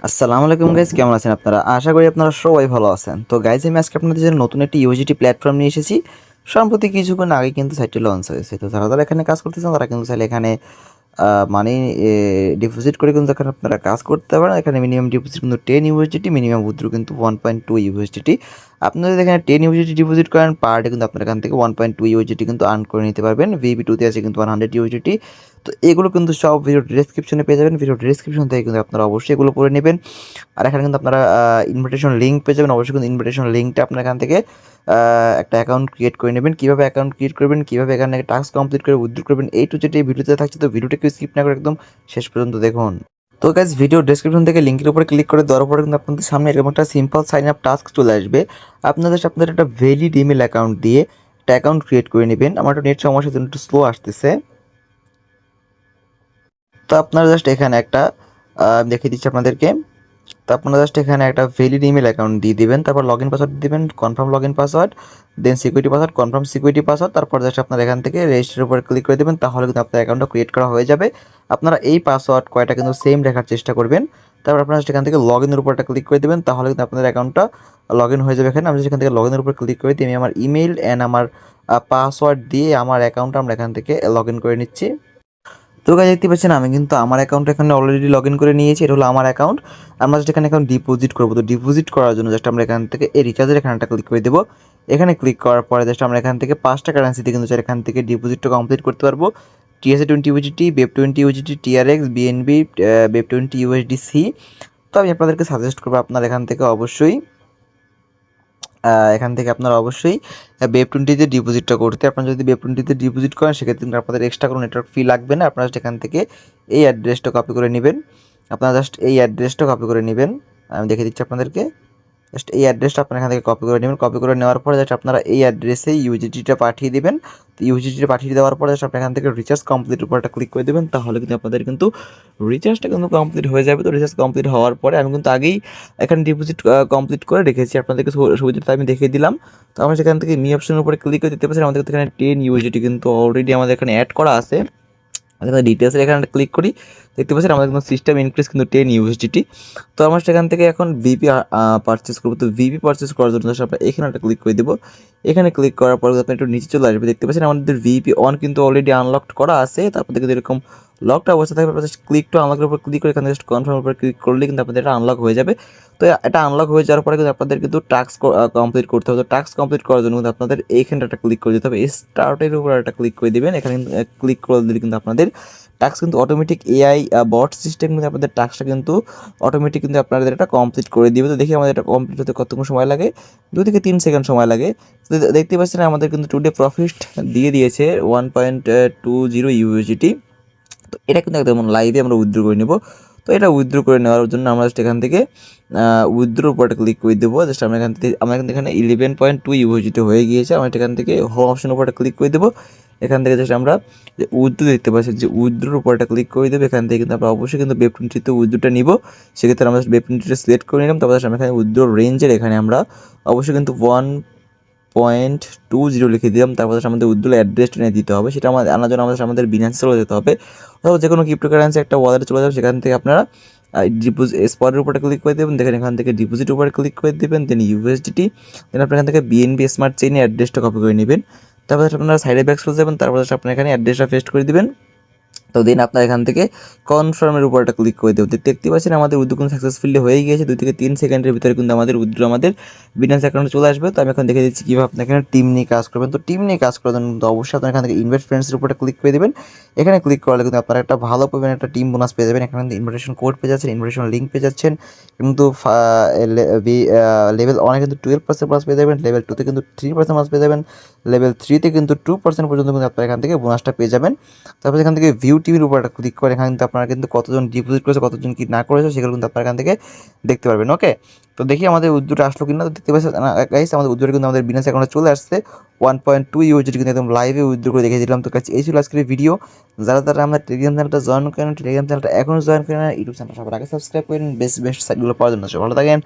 আসসালামু আলাইকুম গাইজ, কেমন আছেন আপনারা? আশা করি আপনারা সবাই ভালো আছেন। তো গাইজ, আমি আজকে আপনাদের জন্য নতুন একটি ইউজিটি প্ল্যাটফর্ম নিয়ে এসেছি। সম্প্রতি কিছুক্ষণ আগে কিন্তু সাইটটি লঞ্চ হয়েছে। তো যারা এখানে কাজ করতেছেন তারা কিন্তু চাইলে এখানে মানি ডিপোজিট করে কিন্তু এখানে আপনারা কাজ করতে পারেন। এখানে মিনিমাম ডিপোজিট কিন্তু 10 ইউএসডিটি, মিনিমাম উইথড্র কিন্তু 1.2 ইউএসডিটি। আপনারা যদি এখানে 10 ইউএসডিটি ডিপোজিট করেন পার ডে কিন্তু আপনারা এখান থেকে 1.2 ইউএসডিটি কিন্তু আর্ন করে নিতে পারবেন। ভিপি2 তে আছে কিন্তু 100 ইউএসডিটি। তো এগুলো কিন্তু সব ভিডিও ডেসক্রিপশনে পেয়ে যাবেন। ভিডিও ডেসক্রিপশন থেকে কিন্তু আপনারা অবশ্যই এগুলো পড়ে নেবেন। আর এখানে কিন্তু আপনারা ইনভিটেশন লিঙ্ক পেয়ে যাবেন। অবশ্যই কিন্তু ইনভিটেশন লিঙ্কটা আপনার এখান থেকে একটা অ্যাকাউন্ট ক্রিয়েট করে নেবেন। কীভাবে অ্যাকাউন্ট ক্রিয়েট করবেন, কীভাবে এখানে টাস্ক কমপ্লিট করে উইথড্র করবেন, এই টু যেটা এই ভিডিওতে থাকছে। তো ভিডিওটাকে স্কিপ না করে একদম শেষ পর্যন্ত দেখুন। তো গাইজ, ভিডিও ডেসক্রিপশন থেকে লিঙ্কের উপরে ক্লিক করে দেওয়ার পরে কিন্তু আপনাদের সামনে এরকম একটা সিম্পল সাইন আপ টাস্ক চলে আসবে। আপনাদের একটা ভ্যালিড ইমেল অ্যাকাউন্ট দিয়ে একটা অ্যাকাউন্ট ক্রিয়েট করে নেবেন। আমার একটু নেট সমস্যার জন্য একটু স্লো আসতেছে। তো আপনারা জাস্ট এখানে একটা দেখিয়ে দিচ্ছি আপনাদেরকে। তো আপনারা জাস্ট এখানে একটা ভ্যালিড ইমেল অ্যাকাউন্ট দিয়ে দিবেন, তারপর লগ ইন পাসওয়ার্ড দিবেন, confirm log in password, then security password, confirm security password, তারপর জাস্ট আপনারা এখান থেকে রেজিস্টারের উপরে ক্লিক করে দেবেন। তাহলে কিন্তু আপনার অ্যাকাউন্টটা ক্রিয়েট করা হয়ে যাবে। আপনারা এই পাসওয়ার্ড কয়টা কিন্তু সেম রাখার চেষ্টা করবেন। তারপর আপনারা এখান থেকে লগ ইনের উপরটা ক্লিক করে দেবেন, তাহলে কিন্তু আপনাদের অ্যাকাউন্টটা লগ ইন হয়ে যাবে। এখানে আমি যেখান থেকে লগ ইনের উপর ক্লিক করে দিই, আমি আমার ইমেল অ্যান্ড আমার পাসওয়ার্ড দিয়ে আমার অ্যাকাউন্টটা আমরা এখান থেকে লগ ইন করে নিচ্ছি। তো গাইস, দেখতে পাচ্ছেন আমি কিন্তু আমার অ্যাকাউন্ট এখানে অলরেডি লগ ইন করে নিয়েছি। এটা হলো আমার অ্যাকাউন্ট। আমরা জাস্ট এখানে এখন ডিপোজিট করবো। তো ডিপোজিট করার জন্য জাস্ট আমরা এখান থেকে এই রিচার্জের এখানটা ক্লিক করে দেবো। এখানে ক্লিক করার পরে জাস্ট আমরা এখান থেকে 5টা কারেন্সিতে কিন্তু এখান থেকে ডিপোজিটটা কমপ্লিট করতে পারবো। TSA 20 ইউজিটি, BEP20 ইউজিটি, TRX, BNB, BEP20 USDC। তো আমি আপনাদেরকে সাজেস্ট করবো আপনারা এখান থেকে আপনারা অবশ্যই BEP20 তে ডিপোজিটটা করতে। আপনারা যদি BEP20 তে ডিপোজিট করেন সেক্ষেত্রে কিন্তু আপনাদের এক্সট্রা কোনো নেটওয়ার্ক ফি লাগবে না। আপনারা এখান থেকে এই অ্যাড্রেসটা কপি করে নেবেন। আপনারা জাস্ট এই অ্যাড্রেসটা কপি করে নেবেন। আমি দেখিয়ে দিচ্ছি আপনাদেরকে। জাস্ট এই অ্যাড্রেসটা আপনারা এখান থেকে কপি করে নেবেন। কপি করে নেওয়ার পরে জাস্ট আপনারা এই অ্যাড্রেসে ইউজিটিটা পাঠিয়ে দিবেন। তো ইউজিটিটা পাঠিয়ে দেওয়ার পরে জাস্ট আপনি এখান থেকে রিচার্জ কমপ্লিট উপরটা ক্লিক করে দেবেন। তাহলে কিন্তু আপনাদের কিন্তু রিচার্জটা কিন্তু কমপ্লিট হয়ে যাবে। তো রিচার্জ কমপ্লিট হওয়ার পরে আমি কিন্তু আগেই এখানে ডিপোজিট কমপ্লিট করে রেখেছি। আপনাদেরকে সুবিধাটা আমি দেখিয়ে দিলাম। তো আমরা সেখান থেকে মি অপশনের উপরে ক্লিক করে দিতে পারছি। আমাদের এখানে 10 ইউজিটি কিন্তু অলরেডি আমাদের এখানে অ্যাড করা আছে। এখানে ডিটেলসের এখানে ক্লিক করি, দেখতে পাচ্ছেন আমাদের কিন্তু সিস্টেম ইনক্রিজ কিন্তু 10 ইউএসডিটি। তো আমরা সেখান থেকে এখন ভিপি পারচেস করবো। তো ভিপি পারচেস করার জন্য আমরা এখানে একটা ক্লিক করে দেবো। এখানে ক্লিক করার পর আপনি একটু নিচে চলে আসবে, দেখতে পাচ্ছেন আমাদের ভিপি অন কিন্তু অলরেডি আনলকড করা আছে। তারপর দেখে এরকম লকটা অবস্থা থাকবে, জাস্ট ক্লিক টু আনলকের উপর ক্লিক করে এখানে জাস্ট কনফার্মের উপর ক্লিক করলে কিন্তু আপনাদের এটা আনলক হয়ে যাবে। তো এটা আনলক হয়ে যাওয়ার পরে কিন্তু আপনাদের কিন্তু টাস্ক কমপ্লিট করতে হবে। তো টাস্ক কমপ্লিট করার জন্য কিন্তু আপনাদের এইখানটা একটা ক্লিক করে দিতে হবে। স্টার্টের উপর একটা ক্লিক করে দেবেন। এখানে ক্লিক করে দিলে কিন্তু আপনাদের টাস্ক কিন্তু অটোমেটিক এআই বট সিস্টেম কিন্তু আপনাদের টাস্কটা কিন্তু অটোমেটিক কিন্তু আপনাদের এটা কমপ্লিট করে দিবে। তো দেখি আমাদের এটা কমপ্লিট হতে কতক্ষণ সময় লাগে। 2 থেকে 3 সেকেন্ড সময় লাগে। তো দেখতে পাচ্ছেন আমাদের কিন্তু টুডে প্রফিট দিয়ে দিয়েছে 1.20 ইউএসডিটি। তো এটা কিন্তু একদম লাইভে আমরা উইথড্র করে নেব। তো এটা উইথড্র করে নেওয়ার জন্য আমরা জাস্ট এখান থেকে উইথড্রোর উপরটা ক্লিক করে দেবো। জাস্ট আমরা কিন্তু এখানে 11.2 ইউএসডিটি হয়ে গিয়েছে। আমরা এখান থেকে হোম অপশনের উপরটা ক্লিক করে দেবো। এখান থেকে জাস্ট আমরা যে উইথড্রো দেখতে পাচ্ছি, যে উইথড্রোর উপরটা ক্লিক করে দেবো। এখান থেকে কিন্তু আমরা অবশ্যই কিন্তু BEP20 উইথড্রোটা নিব। সেক্ষেত্রে আমরা BEP20 সিলেক্ট করে নিলাম। তারপর আমরা এখানে উইথড্রো রেঞ্জের এখানে আমরা অবশ্যই কিন্তু 1.20 লিখে দিলাম। তারপর আমাদের উইথড্রো অ্যাড্রেসটা নিয়ে দিতে হবে। সেটা আনার জন্য আমাদের বিনান্সে চলে যেতে হবে, অথবা যে কোনো ক্রিপ্টোকারেন্সি একটা ওয়ালেটে চলে যাবে। সেখান থেকে আপনারা ডিপোজিট স্পটের উপরে ক্লিক করে দেবেন। দেখেন এখান থেকে ডিপোজিট উপরে ক্লিক করে দেবেন, দেন ইউএসডিটি, দেন আপনি এখান থেকে বিএনবি স্মার্ট চেইনের অ্যাড্রেসটা কপি করে নেবেন। তারপর আপনারা সাইডে ব্যাক চলে যাবেন। তারপর আপনার এখানে অ্যাড্রেসটা পেস্ট করে দিবেন। তো দেন আপনার এখান থেকে কনফার্মের উপর একটা ক্লিক করে দেবো। দেখতে পাচ্ছেন আমাদের উইথড্র কিন্তু সাকসেসফুলি হয়ে গিয়েছে। 2 থেকে 3 সেকেন্ডের ভিতরে কিন্তু আমাদের উইথড্র আমাদের বিনান্স অ্যাকাউন্টে চলে আসবে। তো আমি এখন দেখে দিচ্ছি কীভাবে আপনি এখানে টিম নিয়ে কাজ করবেন। তো টিম নিয়ে কাজ করার জন্য কিন্তু অবশ্যই আপনার এখান থেকে ইনভাইট ফ্রেন্ডসের উপরে ক্লিক করে দেবেন। এখানে ক্লিক করলে কিন্তু আপনারা একটা ভালো পাবেন, একটা টিম বোনাস পেয়ে যাবেন। এখানে কিন্তু ইনভিটেশন কোড পেয়ে যাচ্ছেন, ইনভিটেশন লিঙ্ক পেয়ে যাচ্ছেন। কিন্তু লেভেল 1 কিন্তু 12% প্লাস পেয়ে যাবেন, লেভেল 2 তে কিন্তু 3% প্লাস পেয়ে যাবেন, লেভেল 3 তে কিন্তু 2% পর্যন্ত কিন্তু আপনারা এখান থেকে বোনাসটা পেয়ে যাবেন। তারপর এখান থেকে ভিউ টিভির উপর একটা ক্লিক করে এখানে কিন্তু আপনারা কিন্তু কতজন ডিপোজিট করেছে, কতজন কি না করেছে সেগুলো কিন্তু আপনারা এখান থেকে দেখতে পারবেন। ওকে, তো দেখি আমাদের উইথড্রটা আসলো কিনা। তো দেখতে পাচ্ছেন গাইস, আমাদের উইথড্রটা কিন্তু আমাদের বিনান্স অ্যাকাউন্টে চলে আসছে। 1.2 ইউএসডি কিন্তু একদম লাইভে উইথড্র করে দেখিয়ে দিলাম। তো কাছে এই ছিল আজকের ভিডিও। যারা আমরা টেলিগ্রাম চ্যানেলটা জয়েন করেন, টেলিগ্রাম চ্যানেলটা এখনও জয়েন করেন, ইউটিউব চ্যানেলটা সবার আগে সাবস্ক্রাইব করেন বেস্ট সাইটগুলো পাওয়ার জন্য। ভালো থাকেন।